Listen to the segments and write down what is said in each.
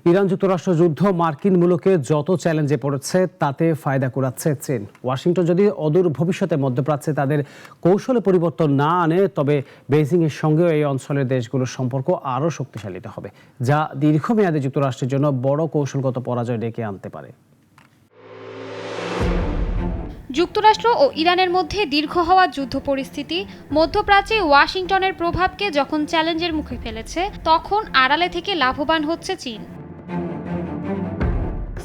Iran যুক্তরাষ্ট্র যুদ্ধ মার্কিন মূলকে যত চ্যালেঞ্জে পড়েছে তাতে ফায়দা কুড়াচ্ছে চীন। ওয়াশিংটন যদি অদূর ভবিষ্যতে মধ্যপ্রাচ্যে তাদের কৌশলে পরিবর্তন না আনে, তবে বেইজিং এর সঙ্গেও এই অঞ্চলের দেশগুলোর সম্পর্ক আরও শক্তিশালী হবে, যা দীর্ঘমেয়াদে যুক্তরাষ্ট্রের জন্য বড় কৌশলগত পরাজয় ডেকে আনতে পারে। যুক্তরাষ্ট্র ও ইরানের মধ্যে দীর্ঘ হওয়া যুদ্ধ পরিস্থিতি মধ্যপ্রাচ্যে ওয়াশিংটনের প্রভাবকে যখন চ্যালেঞ্জের মুখে ফেলেছে, তখন আড়ালে থেকে লাভবান হচ্ছে চীন।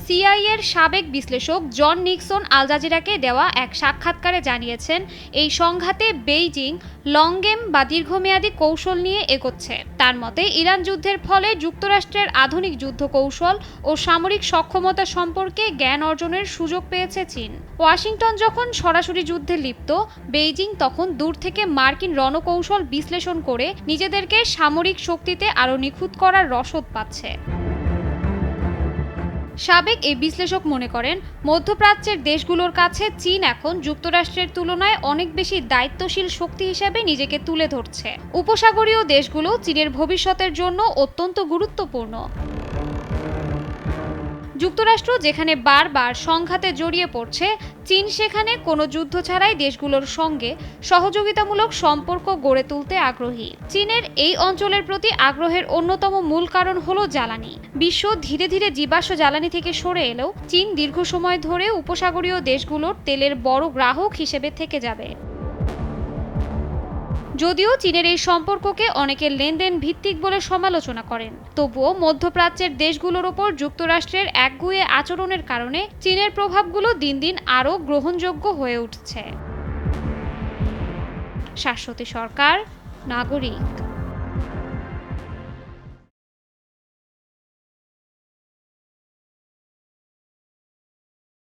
সিআইএর সাবেক বিশ্লেষক জন নিক্সন আল জাজিরাকে দেওয়া এক সাক্ষাৎকারে জানিয়েছেন, এই সংঘাতে বেইজিং লং গেম বা দীর্ঘমেয়াদী কৌশল নিয়ে এগোচ্ছে। তার মতে, ইরান যুদ্ধের ফলে যুক্তরাষ্ট্রের আধুনিক যুদ্ধ কৌশল ও সামরিক সক্ষমতা সম্পর্কে জ্ঞান অর্জনের সুযোগ পেয়েছে চীন। ওয়াশিংটন যখন সরাসরি যুদ্ধে লিপ্ত, বেইজিং তখন দূর থেকে মার্কিন রণকৌশল বিশ্লেষণ করে নিজেদেরকে সামরিক শক্তিতে আরও নিখুঁত করার রসদ পাচ্ছে। সাবেক এই বিশ্লেষক মনে করেন, মধ্যপ্রাচ্যের দেশগুলোর কাছে চীন এখন যুক্তরাষ্ট্রের তুলনায় অনেক বেশি দায়িত্বশীল শক্তি হিসেবে নিজেকে তুলে ধরছে। উপসাগরীয় দেশগুলো চীনের ভবিষ্যতের জন্য অত্যন্ত গুরুত্বপূর্ণ। যুক্তরাষ্ট্র যেখানে বারবার সংঘাতে জড়িয়ে পড়ছে, চীন সেখানে কোনো যুদ্ধ ছাড়াই দেশগুলোর সঙ্গে সহযোগিতামূলক সম্পর্ক গড়ে তুলতে আগ্রহী। চীনের এই অঞ্চলের প্রতি আগ্রহের অন্যতম মূল কারণ হলো জ্বালানি। বিশ্ব ধীরে ধীরে জীবাশ্ম জ্বালানি থেকে সরে এলেও চীন দীর্ঘ সময় ধরে উপসাগরীয় দেশগুলোর তেলের বড় গ্রাহক হিসেবে থেকে যাবে। যদিও চীনের এই সম্পর্ককে অনেকে লেনদেন ভিত্তিক বলে সমালোচনা করেন, তবুও মধ্যপ্রাচ্যের দেশগুলোর ওপর যুক্তরাষ্ট্রের একগুঁয়ে আচরণের কারণে চীনের প্রভাবগুলো দিন দিন আরও গ্রহণযোগ্য হয়ে উঠছে। শাশ্বতী সরকার, নাগরিক।